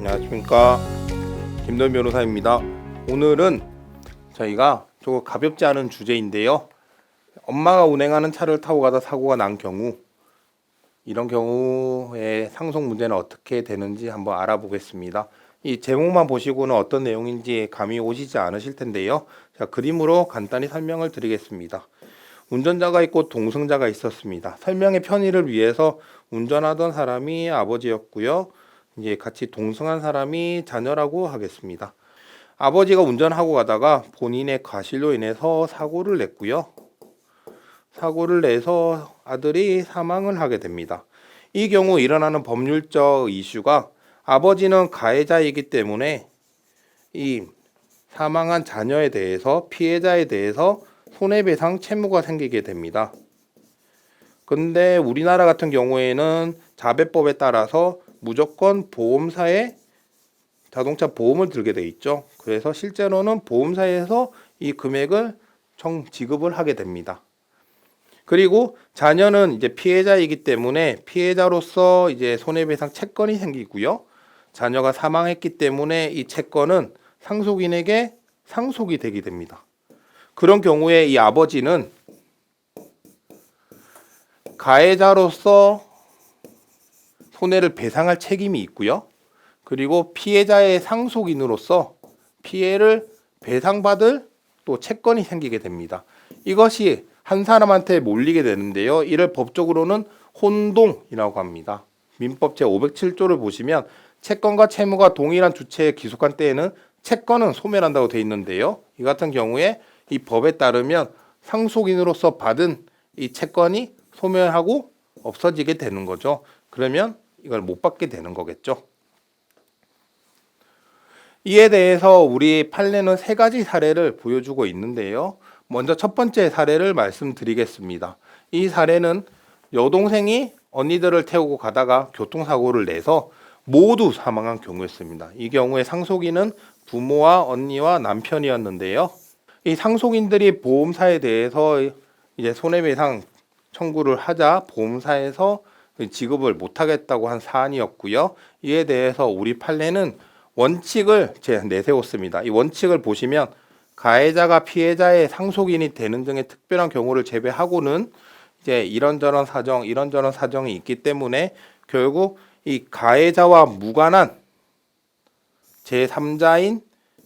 안녕하십니까, 김도현 변호사입니다. 오늘은 저희가 조금 가볍지 않은 주제인데요, 엄마가 운행하는 차를 타고 가다 사고가 난 경우, 이런 경우에 상속 문제는 어떻게 되는지 한번 알아보겠습니다. 이 제목만 보시고는 어떤 내용인지 감이 오시지 않으실 텐데요, 자, 그림으로 간단히 설명을 드리겠습니다. 운전자가 있고 동승자가 있었습니다. 설명의 편의를 위해서 운전하던 사람이 아버지였고요, 이제 같이 동승한 사람이 자녀라고 하겠습니다. 아버지가 운전하고 가다가 본인의 과실로 인해서 사고를 냈고요. 사고를 내서 아들이 사망을 하게 됩니다. 이 경우 일어나는 법률적 이슈가, 아버지는 가해자이기 때문에 이 사망한 자녀에 대해서, 피해자에 대해서 손해배상 채무가 생기게 됩니다. 근데 우리나라 같은 경우에는 자배법에 따라서 무조건 보험사에 자동차 보험을 들게 돼 있죠. 그래서 실제로는 보험사에서 이 금액을 지급을 하게 됩니다. 그리고 자녀는 이제 피해자이기 때문에 피해자로서 이제 손해배상 채권이 생기고요. 자녀가 사망했기 때문에 이 채권은 상속인에게 상속이 되게 됩니다. 그런 경우에 이 아버지는 가해자로서 손해를 배상할 책임이 있고요. 그리고 피해자의 상속인으로서 피해를 배상받을 또 채권이 생기게 됩니다. 이것이 한 사람한테 몰리게 되는데요, 이를 법적으로는 혼동이라고 합니다. 민법 제507조를 보시면 채권과 채무가 동일한 주체에 기속한 때에는 채권은 소멸한다고 되어 있는데요, 이 같은 경우에 이 법에 따르면 상속인으로서 받은 이 채권이 소멸하고 없어지게 되는 거죠. 그러면 이걸 못 받게 되는 거겠죠. 이에 대해서 우리 판례는 세 가지 사례를 보여주고 있는데요, 먼저 첫 번째 사례를 말씀드리겠습니다. 이 사례는 여동생이 언니들을 태우고 가다가 교통사고를 내서 모두 사망한 경우였습니다. 이 경우에 상속인은 부모와 언니와 남편이었는데요, 이 상속인들이 보험사에 대해서 이제 손해배상 청구를 하자 보험사에서 지급을 못하겠다고 한 사안이었고요. 이에 대해서 우리 판례는 원칙을 내세웠습니다. 이 원칙을 보시면 가해자가 피해자의 상속인이 되는 등의 특별한 경우를 제외하고는 이제 이런저런 사정이 있기 때문에 결국 이 가해자와 무관한 제3자인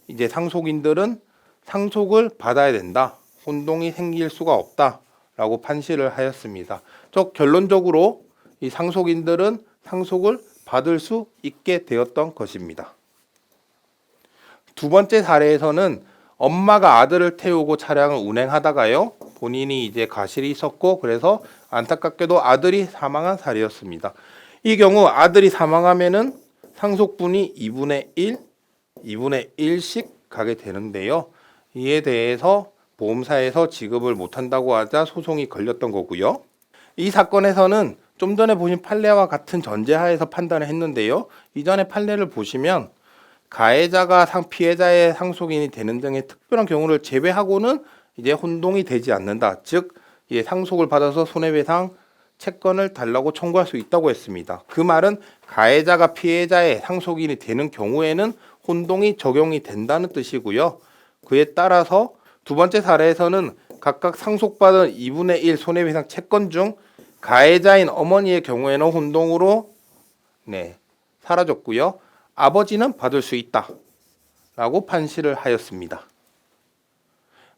이제 상속인들은 상속을 받아야 된다, 혼동이 생길 수가 없다라고 판시를 하였습니다. 즉 결론적으로 이 상속인들은 상속을 받을 수 있게 되었던 것입니다. 두 번째 사례에서는 엄마가 아들을 태우고 차량을 운행하다가요, 본인이 이제 과실이 있었고 그래서 안타깝게도 아들이 사망한 사례였습니다. 이 경우 아들이 사망하면은 상속분이 2분의 1씩 가게 되는데요, 이에 대해서 보험사에서 지급을 못한다고 하자 소송이 걸렸던 거고요. 이 사건에서는 좀 전에 보신 판례와 같은 전제하에서 판단을 했는데요, 이전의 판례를 보시면 가해자가 피해자의 상속인이 되는 등의 특별한 경우를 제외하고는 이제 혼동이 되지 않는다, 즉 상속을 받아서 손해배상 채권을 달라고 청구할 수 있다고 했습니다. 그 말은 가해자가 피해자의 상속인이 되는 경우에는 혼동이 적용이 된다는 뜻이고요. 그에 따라서 두 번째 사례에서는 각각 상속받은 2분의 1 손해배상 채권 중 가해자인 어머니의 경우에는 혼동으로 사라졌고요, 아버지는 받을 수 있다라고 판시를 하였습니다.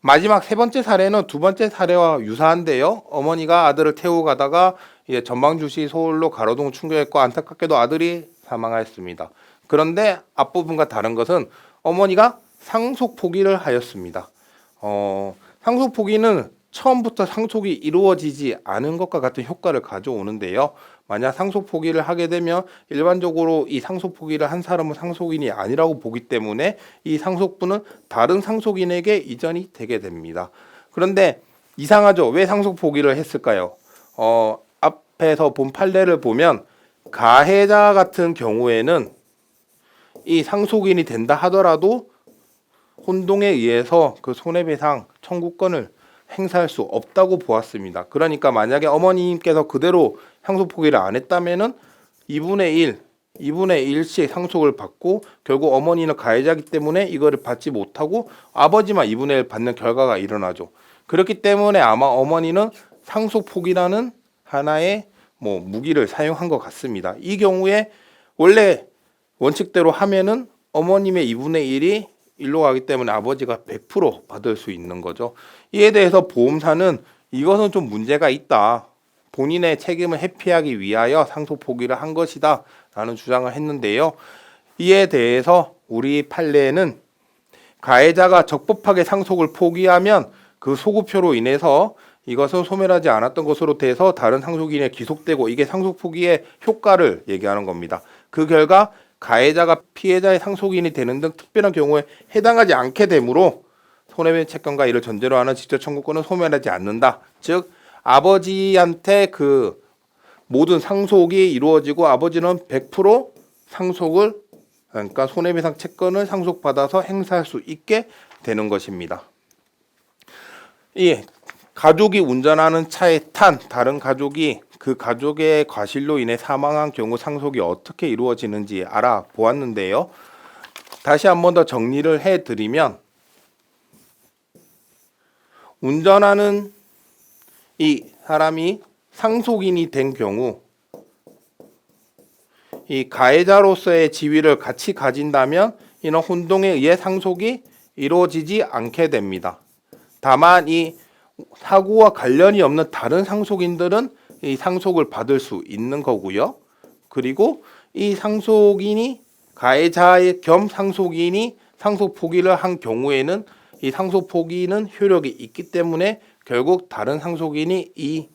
마지막 세 번째 사례는 두 번째 사례와 유사한데요, 어머니가 아들을 태우고 가다가 이제 전방주시 소홀로 가로등 충격했고 안타깝게도 아들이 사망하였습니다. 그런데 앞부분과 다른 것은 어머니가 상속 포기를 하였습니다. 상속 포기는 처음부터 상속이 이루어지지 않은 것과 같은 효과를 가져오는데요, 만약 상속 포기를 하게 되면 일반적으로 이 상속 포기를 한 사람은 상속인이 아니라고 보기 때문에 이 상속분은 다른 상속인에게 이전이 되게 됩니다. 그런데 이상하죠? 왜 상속 포기를 했을까요? 앞에서 본 판례를 보면 가해자 같은 경우에는 이 상속인이 된다 하더라도 혼동에 의해서 그 손해배상 청구권을 행사할 수 없다고 보았습니다. 그러니까 만약에 어머님께서 그대로 상속 포기를 안 했다면은 2분의 1 2분의 1씩 상속을 받고 결국 어머니는 가해자이기 때문에 이거를 받지 못하고 아버지만 2분의 1 받는 결과가 일어나죠. 그렇기 때문에 아마 어머니는 상속폭이라는 하나의 무기를 사용한 것 같습니다. 이 경우에 원래 원칙대로 하면은 어머님의 2분의 1이 일로 가기 때문에 아버지가 100% 받을 수 있는 거죠. 이에 대해서 보험사는 이것은 좀 문제가 있다. 본인의 책임을 회피하기 위하여 상속 포기를 한 것이다 라는 주장을 했는데요. 이에 대해서 우리 판례는 가해자가 적법하게 상속을 포기하면 그 소급표로 인해서 이것은 소멸하지 않았던 것으로 돼서 다른 상속인에 기속되고 이게 상속 포기의 효과를 얘기하는 겁니다. 그 결과 가해자가 피해자의 상속인이 되는 등 특별한 경우에 해당하지 않게 되므로 손해배상 채권과 이를 전제로 하는 직접 청구권은 소멸하지 않는다. 즉 아버지한테 그 모든 상속이 이루어지고 아버지는 100% 상속을 그러니까 손해배상 채권을 상속받아서 행사할 수 있게 되는 것입니다. 이 가족이 운전하는 차에 탄 다른 가족이 그 가족의 과실로 인해 사망한 경우 상속이 어떻게 이루어지는지 알아보았는데요. 다시 한 번 더 정리를 해드리면 운전하는 이 사람이 상속인이 된 경우 이 가해자로서의 지위를 같이 가진다면 이는 혼동에 의해 상속이 이루어지지 않게 됩니다. 다만 이 사고와 관련이 없는 다른 상속인들은 이 상속을 받을 수 있는 거고요. 그리고 이 상속인이 가해자의 겸 상속인이 상속 포기를 한 경우에는 이 상속 포기는 효력이 있기 때문에 결국 다른 상속인이 이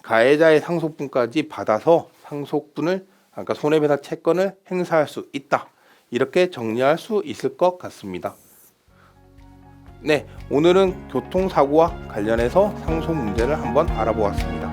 가해자의 상속분까지 받아서 상속분을 그러니까 손해배상 채권을 행사할 수 있다. 이렇게 정리할 수 있을 것 같습니다. 네, 오늘은 교통사고와 관련해서 상속 문제를 한번 알아보았습니다.